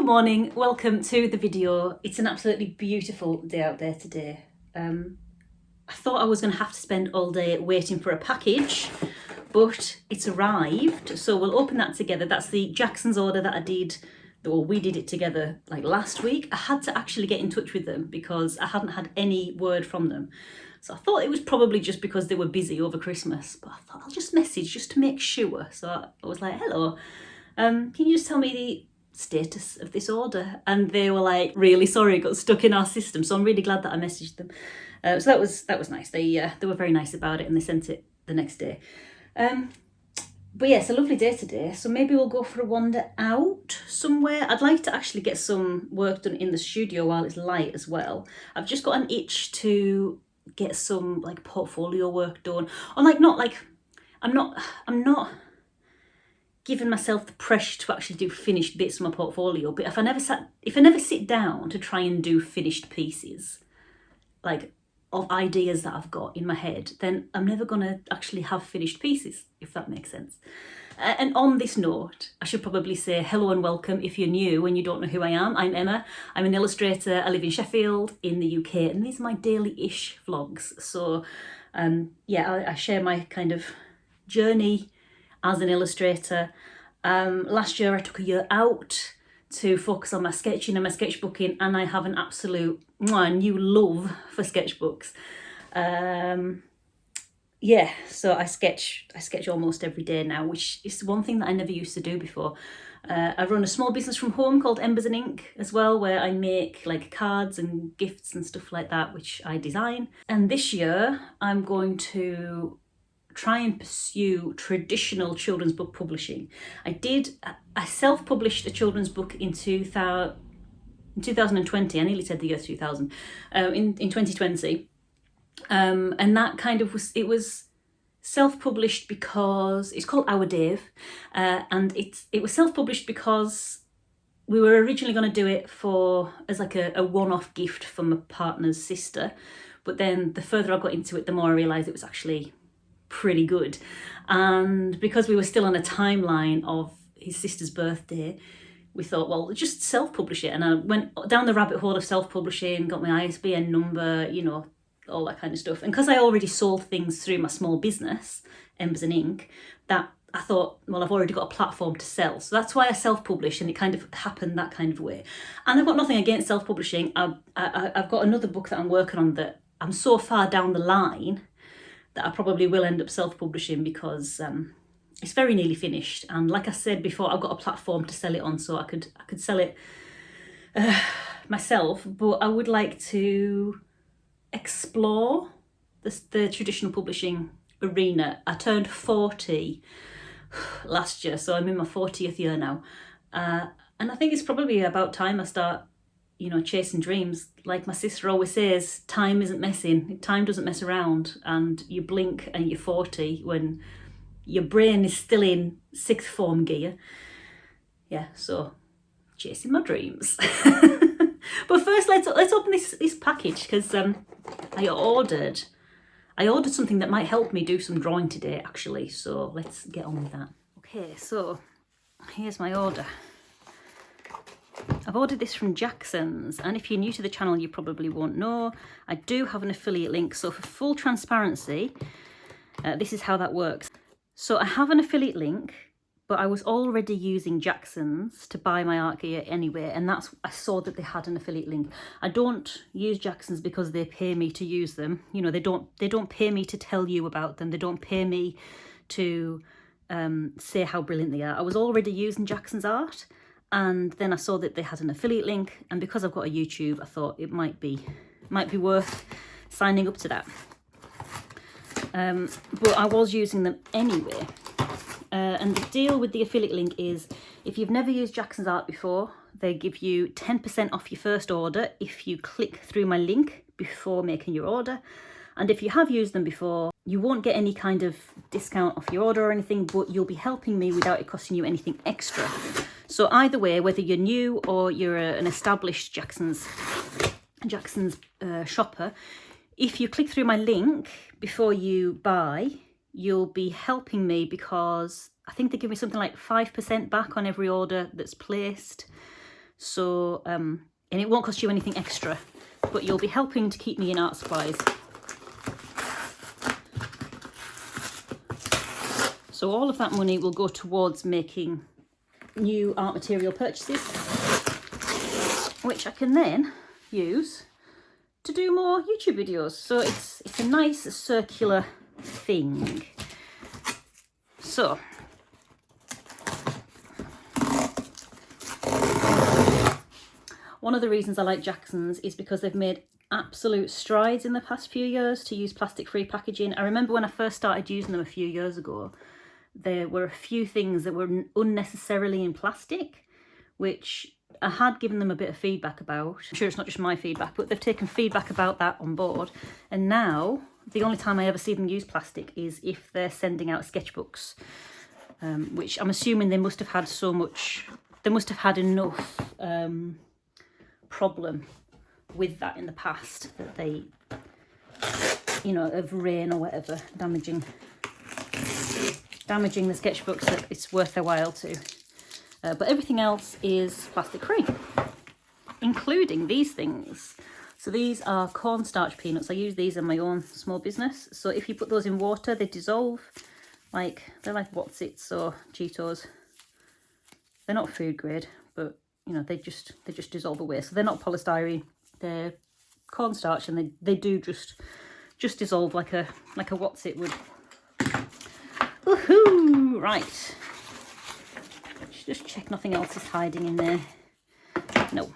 Good morning, welcome to the video. It's an absolutely beautiful day out there today. I thought I was going to have to spend all day waiting for a package, but it's arrived, so we'll open that together. That's the Jackson's order that I did, or we did it together like last week. I had to actually get in touch with them because I hadn't had any word from them. So I thought it was probably just because they were busy over Christmas, but I thought I'll just message just to make sure. So I was like, hello, can you just tell me the status of this order? And they were like, really sorry, it got stuck in our system. So I'm really glad that I messaged them. So that was nice. They were very nice about it, and they sent it the next day. But yeah, it's a lovely day today, so maybe we'll go for a wander out somewhere. I'd like to actually get some work done in the studio while it's light as well. I've just got an itch to get some like portfolio work done. Or I'm not giving myself the pressure to actually do finished bits of my portfolio, but if I never sit down to try and do finished pieces, like of ideas that I've got in my head, then I'm never going to actually have finished pieces, if that makes sense. And on this note, I should probably say hello and welcome if you're new and you don't know who I am. I'm Emma. I'm an illustrator. I live in Sheffield in the UK, and these are my daily-ish vlogs. So yeah, I share my kind of journey as an illustrator. Last year I took a year out to focus on my sketching and my sketchbooking, and I have an absolute new love for sketchbooks. Yeah, so I sketch almost every day now, which is one thing that I never used to do before. I run a small business from home called Embers and Ink as well, where I make like cards and gifts and stuff like that, which I design. And this year I'm going to try and pursue traditional children's book publishing. I self-published a children's book in 2020. I nearly said the year 2000. In 2020. And that kind of was self-published because it's called Our Dave, and it was self-published because we were originally going to do it as like a one-off gift for my partner's sister, but then the further I got into it, the more I realised it was actually pretty good. And because we were still on a timeline of his sister's birthday, we thought, well, just self-publish it. And I went down the rabbit hole of self-publishing, got my ISBN number, all that kind of stuff. And because I already sold things through my small business, Embers and Ink, that I thought, well, I've already got a platform to sell. So that's why I self-published, and it kind of happened that kind of way. And I've got nothing against self-publishing. I've got another book that I'm working on that I'm so far down the line that I probably will end up self-publishing because it's very nearly finished. And like I said before, I've got a platform to sell it on, so I could sell it myself. But I would like to explore the traditional publishing arena. I turned 40 last year, so I'm in my 40th year now. And I think it's probably about time I start chasing dreams. Like my sister always says, time isn't messing. Time doesn't mess around, and you blink and you're 40 when your brain is still in sixth form gear. Yeah, so chasing my dreams. But first, let's open this package, because I ordered something that might help me do some drawing today, actually. So let's get on with that. Okay, so here's my order. I've ordered this from Jackson's, and if you're new to the channel, you probably won't know, I do have an affiliate link. So for full transparency, this is how that works. So I have an affiliate link, but I was already using Jackson's to buy my art gear anyway, and I saw that they had an affiliate link. I don't use Jackson's because they pay me to use them. They don't pay me to tell you about them. They don't pay me to say how brilliant they are. I was already using Jackson's art, and then I saw that they had an affiliate link, and because I've got a YouTube, I thought it might be worth signing up to that. But I was using them anyway. And the deal with the affiliate link is, if you've never used Jackson's art before, they give you 10% off your first order if you click through my link before making your order. And if you have used them before, you won't get any kind of discount off your order or anything, but you'll be helping me without it costing you anything extra. So either way, whether you're new or you're an established Jackson's shopper, if you click through my link before you buy, you'll be helping me, because I think they give me something like 5% back on every order that's placed. So, and it won't cost you anything extra, but you'll be helping to keep me in art supplies. So all of that money will go towards making new art material purchases, which I can then use to do more YouTube videos. So it's a nice circular thing. So one of the reasons I like Jackson's is because they've made absolute strides in the past few years to use plastic-free packaging. I remember when I first started using them a few years ago, there were a few things that were unnecessarily in plastic, which I had given them a bit of feedback about. I'm sure it's not just my feedback, but they've taken feedback about that on board. And now, the only time I ever see them use plastic is if they're sending out sketchbooks, which I'm assuming they must have had so much, they must have had enough problem with that in the past that they, you know, of rain or whatever, damaging the sketchbooks, that it's worth their while to. But everything else is plastic free, including these things. So these are cornstarch peanuts. I use these in my own small business. So if you put those in water, they dissolve. They're like What's-Its or Cheetos. They're not food grade, but you know, they just dissolve away. So they're not polystyrene. They're cornstarch, and they do just dissolve like a What's-It would. Woohoo! Right. Just check nothing else is hiding in there. No.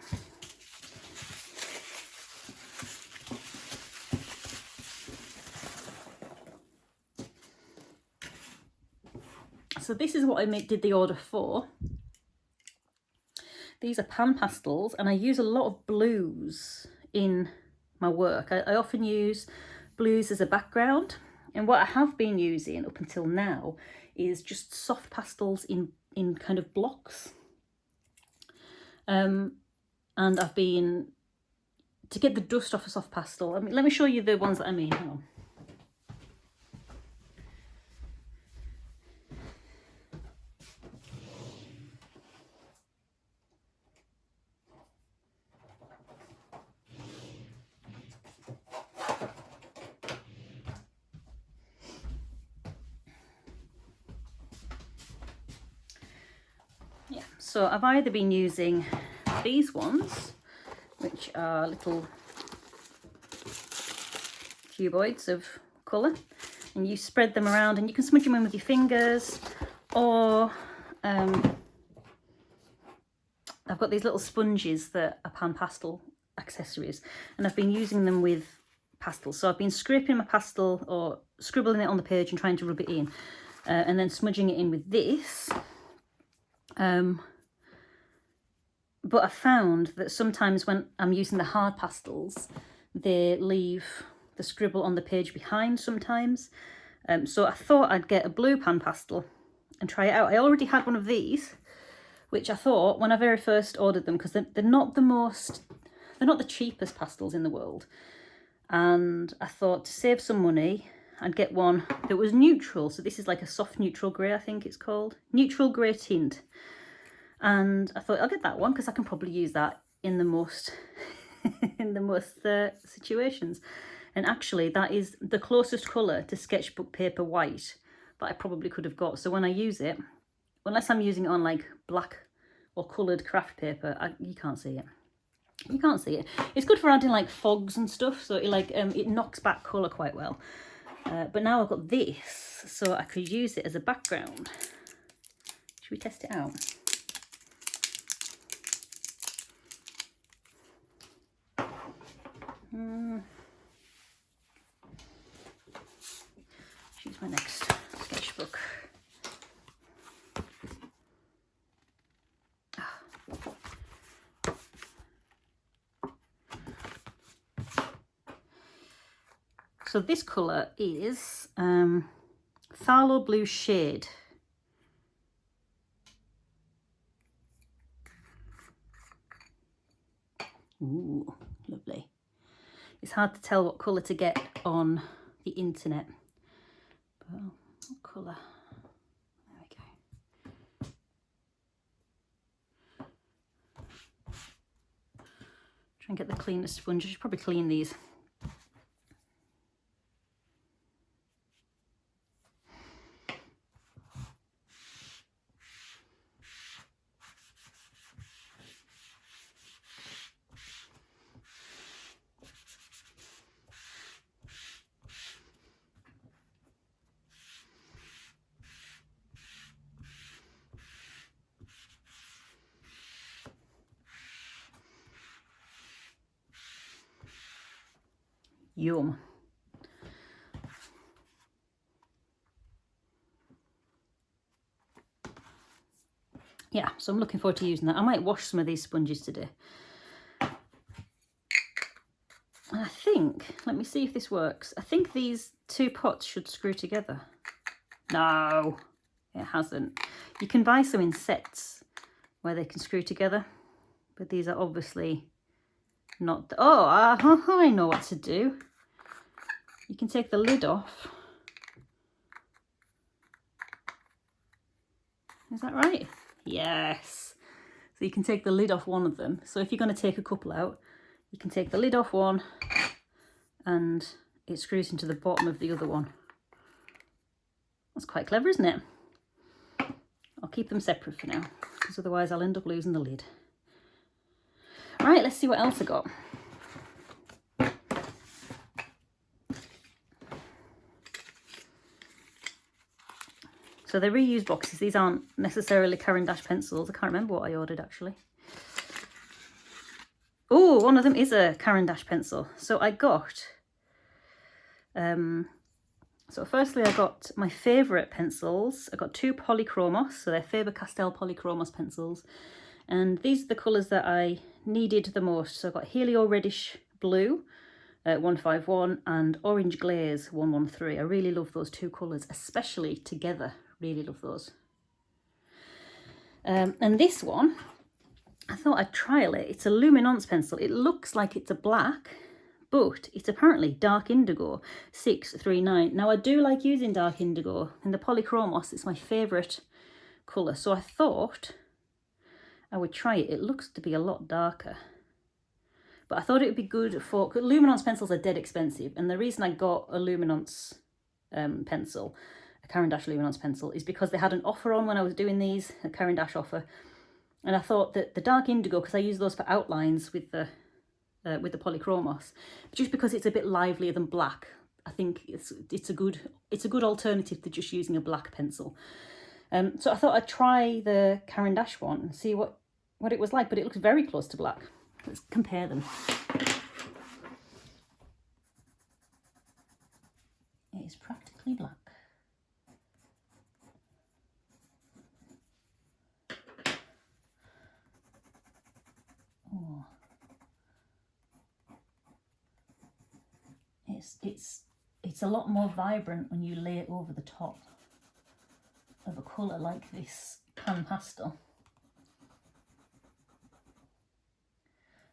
So this is what I did the order for. These are pan pastels, and I use a lot of blues in my work. I often use blues as a background, and what I have been using up until now is just soft pastels in kind of blocks. And I've been, to get the dust off a soft pastel, I mean, let me show you the ones that I mean, hang on. So I've either been using these ones, which are little cuboids of colour, and you spread them around and you can smudge them in with your fingers, or I've got these little sponges that are pan pastel accessories, and I've been using them with pastels. So I've been scraping my pastel or scribbling it on the page and trying to rub it in, and then smudging it in with this. But I found that sometimes when I'm using the hard pastels, they leave the scribble on the page behind sometimes. So I thought I'd get a blue pan pastel and try it out. I already had one of these, which I thought when I very first ordered them, because they're not the cheapest pastels in the world. And I thought to save some money, I'd get one that was neutral. So this is like a soft neutral grey, I think it's called. Neutral grey tint. And I thought I'll get that one because I can probably use that in the most situations. And actually that is the closest colour to sketchbook paper white that I probably could have got. So when I use it, unless I'm using it on like black or coloured craft paper, you can't see it. You can't see it. It's good for adding like fogs and stuff, so it knocks back colour quite well. But now I've got this, so I could use it as a background. Should we test it out? Choose my next sketchbook. So this colour is phthalo blue shade. Ooh, lovely. It's hard to tell what colour to get on the internet. But what colour? There we go. Try and get the cleanest sponge. I should probably clean these. Yum. Yeah, so I'm looking forward to using that. I might wash some of these sponges today. And I think, let me see if this works. I think these two pots should screw together. No, it hasn't. You can buy some in sets where they can screw together, but these are obviously not. I know what to do. You can take the lid off. Is that right? Yes. So you can take the lid off one of them. So if you're going to take a couple out, you can take the lid off one and it screws into the bottom of the other one. That's quite clever, isn't it? I'll keep them separate for now, because otherwise I'll end up losing the lid. All right, let's see what else I got. So they're reused boxes. These aren't necessarily Caran d'Ache pencils. I can't remember what I ordered actually. Oh, one of them is a Caran d'Ache pencil. So I got, so firstly I got my favourite pencils. I got two Polychromos, so they're Faber-Castell Polychromos pencils. And these are the colours that I needed the most. So I got Helio Reddish Blue, 151, and Orange Glaze, 113. I really love those two colours, especially together. Really love those. And this one, I thought I'd trial it. It's a Luminance pencil. It looks like it's a black, but it's apparently dark indigo 639. Now I do like using dark indigo. In the Polychromos, it's my favourite colour. So I thought I would try it. It looks to be a lot darker. But I thought it would be good for... Luminance pencils are dead expensive. And the reason I got a Luminance pencil, a Caran d'Ache Luminance pencil, is because they had an offer on when I was doing these, a Caran d'Ache offer. And I thought that the dark indigo, because I use those for outlines with the Polychromos, just because it's a bit livelier than black, I think it's a good alternative to just using a black pencil. So I thought I'd try the Caran d'Ache one and see what it was like, but it looks very close to black. Let's compare them. It is practically black. Oh. It's a lot more vibrant when you lay it over the top of a colour like this pan pastel.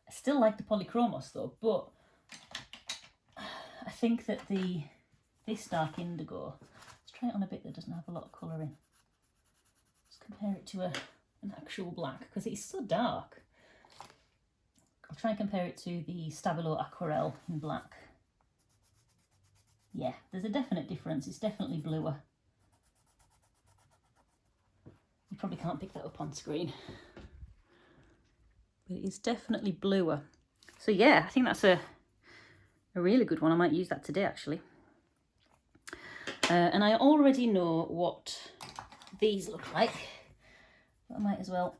I still like the Polychromos though, but I think that this dark indigo, let's try it on a bit that doesn't have a lot of colour in. Let's compare it to an actual black, because it's so dark. I'll try and compare it to the Stabilo Aquarelle in black. Yeah, there's a definite difference. It's definitely bluer. You probably can't pick that up on screen. But it's definitely bluer. So yeah, I think that's a really good one. I might use that today actually. And I already know what these look like, but I might as well.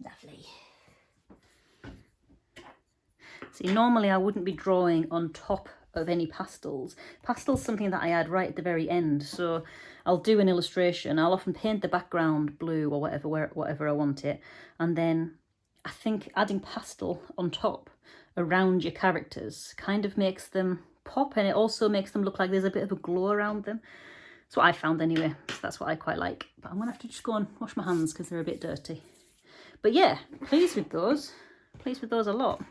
Lovely. See, normally I wouldn't be drawing on top of any pastels. Pastel's something that I add right at the very end. So I'll do an illustration. I'll often paint the background blue or whatever I want it. And then I think adding pastel on top around your characters kind of makes them pop, and it also makes them look like there's a bit of a glow around them. That's what I found anyway. So that's what I quite like. But I'm going to have to just go and wash my hands because they're a bit dirty. But yeah, pleased with those. Pleased with those a lot.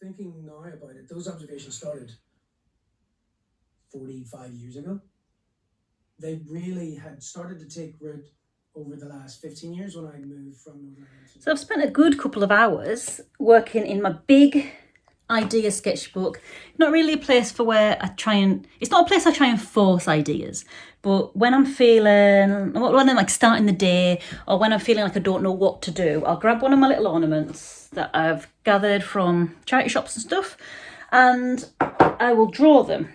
Thinking now about it, those observations started 45 years ago. They really had started to take root over the last 15 years when I moved from Northern Ireland. So I've spent a good couple of hours working in my big idea sketchbook. Not really a place for where I try and, it's not a place I try and force ideas, but when I'm feeling, when I'm like starting the day, or when I'm feeling like I don't know what to do, I'll grab one of my little ornaments that I've gathered from charity shops and stuff, and I will draw them.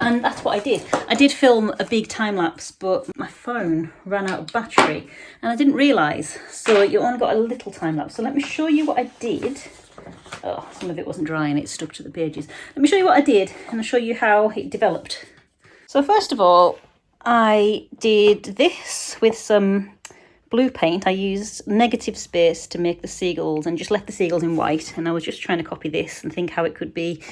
And that's what I did. I did film a big time lapse, but my phone ran out of battery and I didn't realise. So you only got a little time lapse. So let me show you what I did. Oh, some of it wasn't dry and it stuck to the pages. Let me show you what I did and I'll show you how it developed. So first of all, I did this with some blue paint. I used negative space to make the seagulls and just left the seagulls in white. And I was just trying to copy this and think how it could be,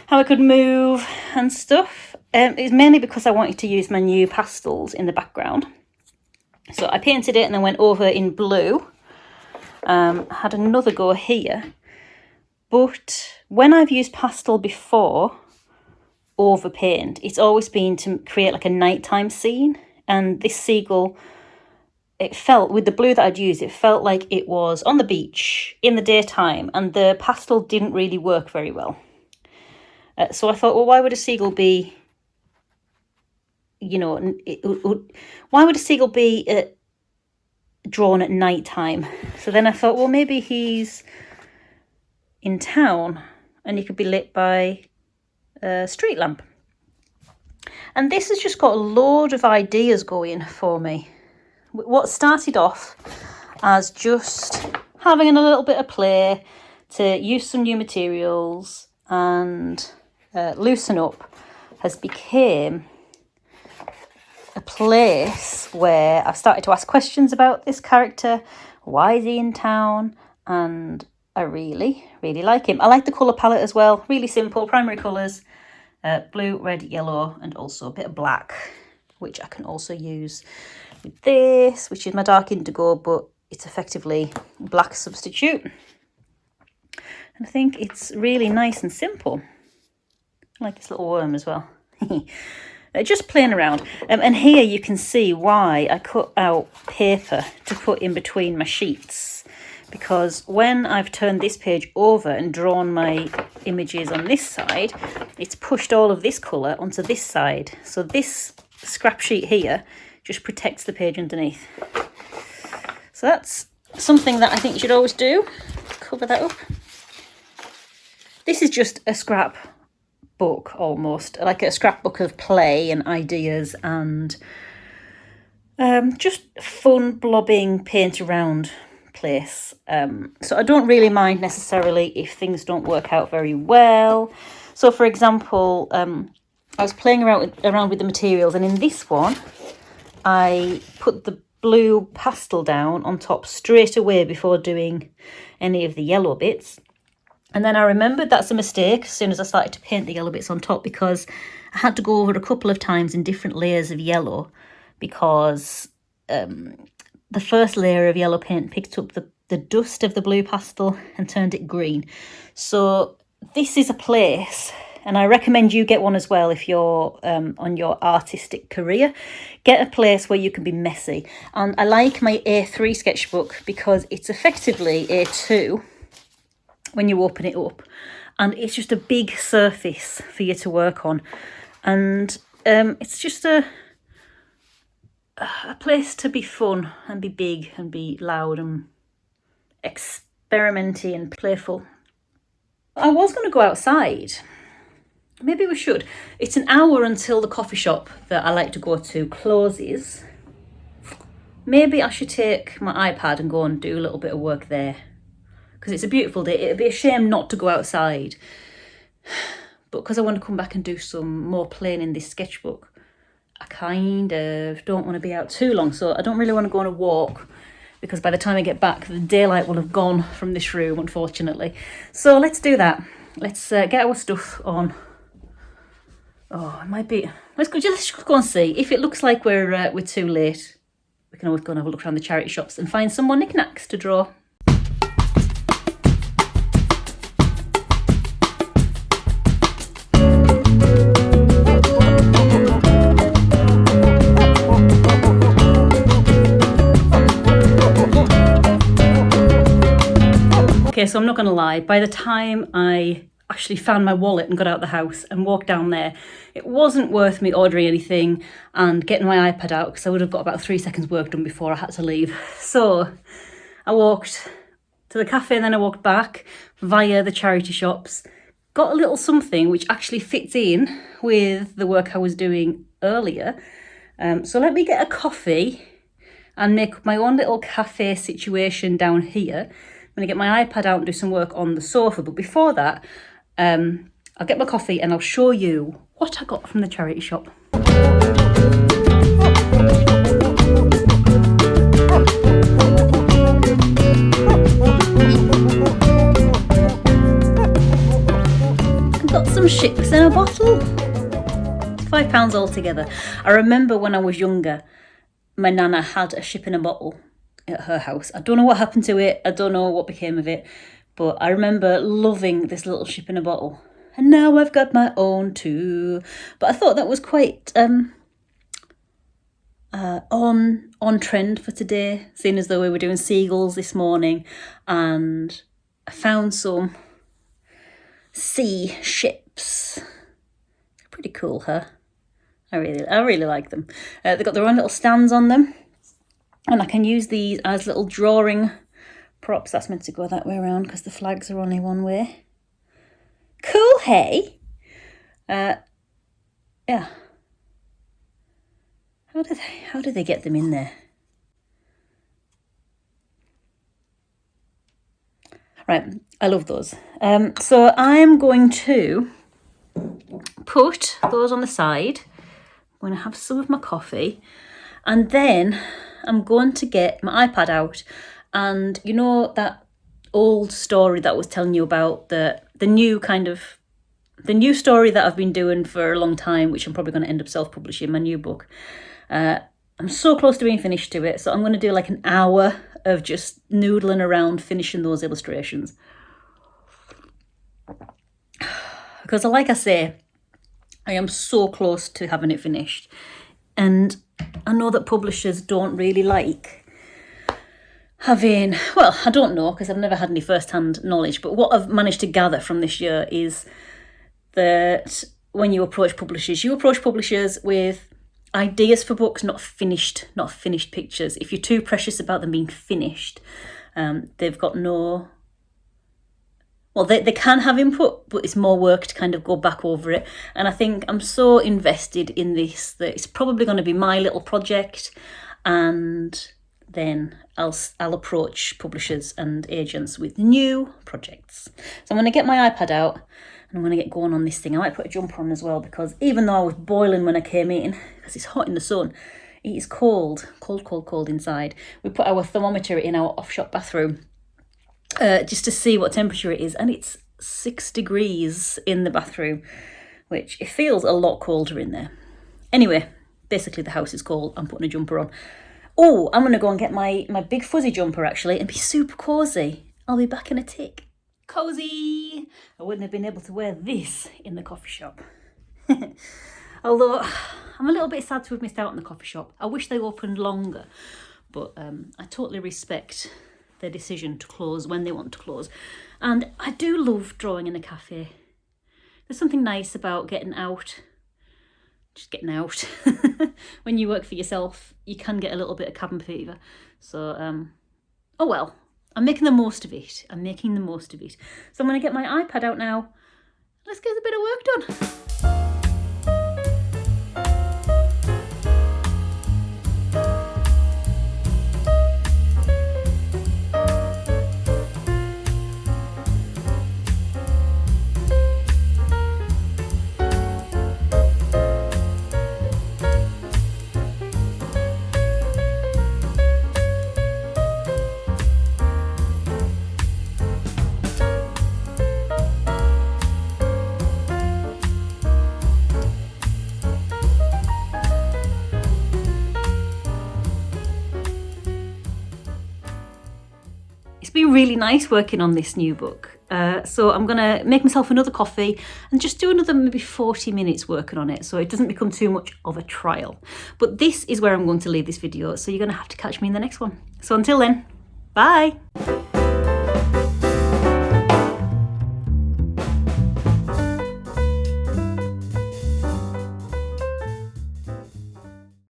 how I could move and stuff. It's mainly because I wanted to use my new pastels in the background. So I painted it and then went over in blue. Had another go here. But when I've used pastel before over paint, it's always been to create like a nighttime scene. And this seagull, it felt, with the blue that I'd used, it felt like it was on the beach in the daytime, and the pastel didn't really work very well. So I thought, well, why would a seagull be, why would a seagull be drawn at night time? So then I thought, well, maybe he's in town and he could be lit by a street lamp. And this has just got a load of ideas going for me. What started off as just having a little bit of play to use some new materials and loosen up has become a place where I've started to ask questions about this character. Why is he in town? And I really, really like him. I like the colour palette as well. Really simple, primary colours. Blue, red, yellow, and also a bit of black, which I can also use with this, which is my dark indigo, but it's effectively black substitute. And I think it's really nice and simple. I like this little worm as well. Just playing around. And here you can see why I cut out paper to put in between my sheets. Because when I've turned this page over and drawn my images on this side, it's pushed all of this colour onto this side. So this scrap sheet here just protects the page underneath. So that's something that I think you should always do. Cover that up. This is just a scrap book almost, like a scrapbook of play and ideas and just fun blobbing paint around place. So I don't really mind necessarily if things don't work out very well. So for example, I was playing around with the materials, and in this one I put the blue pastel down on top straight away before doing any of the yellow bits. And then I remembered that's a mistake as soon as I started to paint the yellow bits on top, because I had to go over a couple of times in different layers of yellow, because the first layer of yellow paint picked up the dust of the blue pastel and turned it green. So this is a place, and I recommend you get one as well if you're on your artistic career. Get a place where you can be messy. And I like my A3 sketchbook because it's effectively A2 when you open it up, and it's just a big surface for you to work on, and it's just a place to be fun and be big and be loud and experimenty and playful. I was going to go outside. Maybe we should. It's an hour until the coffee shop that I like to go to closes. Maybe I should take my iPad and go and do a little bit of work there, because it's a beautiful day. It'd be a shame not to go outside. But because I want to come back and do some more playing in this sketchbook, I kind of don't want to be out too long. So I don't really want to go on a walk, because by the time I get back, the daylight will have gone from this room, unfortunately. So let's do that. Let's get our stuff on. Oh, it might be... Let's just go and see. If it looks like we're too late, we can always go and have a look around the charity shops and find some more knickknacks to draw. Okay, so I'm not going to lie, by the time I actually found my wallet and got out the house and walked down there, it wasn't worth me ordering anything and getting my iPad out, because I would have got about 3 seconds work done before I had to leave. So I walked to the cafe and then I walked back via the charity shops, got a little something which actually fits in with the work I was doing earlier. So let me get a coffee and make my own little cafe situation down here. I'm going to get my iPad out and do some work on the sofa. But before that, I'll get my coffee and I'll show you what I got from the charity shop. I've got some ships in a bottle. £5 altogether. I remember when I was younger, my nana had a ship in a bottle at her house. I don't know what happened to it. I don't know what became of it. But I remember loving this little ship in a bottle. And now I've got my own too. But I thought that was quite... I on trend for today, seeing as though we were doing seagulls this morning, and I found some sea ships. Pretty cool, huh? I really like them. They've got their own little stands on them, and I can use these as little drawing props. That's meant to go that way around because the flags are only one way. Cool, hey? Yeah. How do they get them in there? Right, I love those. So I'm going to put those on the side. I'm going to have some of my coffee, and then I'm going to get my iPad out, and you know that old story that I was telling you about, the new story that I've been doing for a long time, which I'm probably going to end up self-publishing, my new book. I'm so close to being finished to it, so I'm going to do like an hour of just noodling around finishing those illustrations. Because like I say, I am so close to having it finished. And I know that publishers don't really like having, well, I don't know because I've never had any first-hand knowledge, but what I've managed to gather from this year is that when you approach publishers with ideas for books, not finished pictures. If you're too precious about them being finished, they've got no... Well, they can have input, but it's more work to kind of go back over it. And I think I'm so invested in this that it's probably going to be my little project, and then I'll approach publishers and agents with new projects. So I'm going to get my iPad out, and I'm going to get going on this thing. I might put a jumper on as well, because even though I was boiling when I came in, because it's hot in the sun, it is cold inside. We put our thermometer in our off-shop bathroom just to see what temperature it is, and it's 6 degrees in the bathroom, which it feels a lot colder in there. Anyway, basically the house is cold. I'm putting a jumper on. Oh, I'm going to go and get my big fuzzy jumper actually and be super cosy. I'll be back in a tick. Cozy! I wouldn't have been able to wear this in the coffee shop. Although I'm a little bit sad to have missed out on the coffee shop. I wish they opened longer, but I totally respect their decision to close when they want to close. And I do love drawing in a cafe. There's something nice about getting out. When you work for yourself, you can get a little bit of cabin fever. So, oh well, I'm making the most of it. So I'm going to get my iPad out now. Let's get a bit of work done. It's been really nice working on this new book. So I'm going to make myself another coffee and just do another maybe 40 minutes working on it so it doesn't become too much of a trial. But this is where I'm going to leave this video, so you're going to have to catch me in the next one. So until then, bye!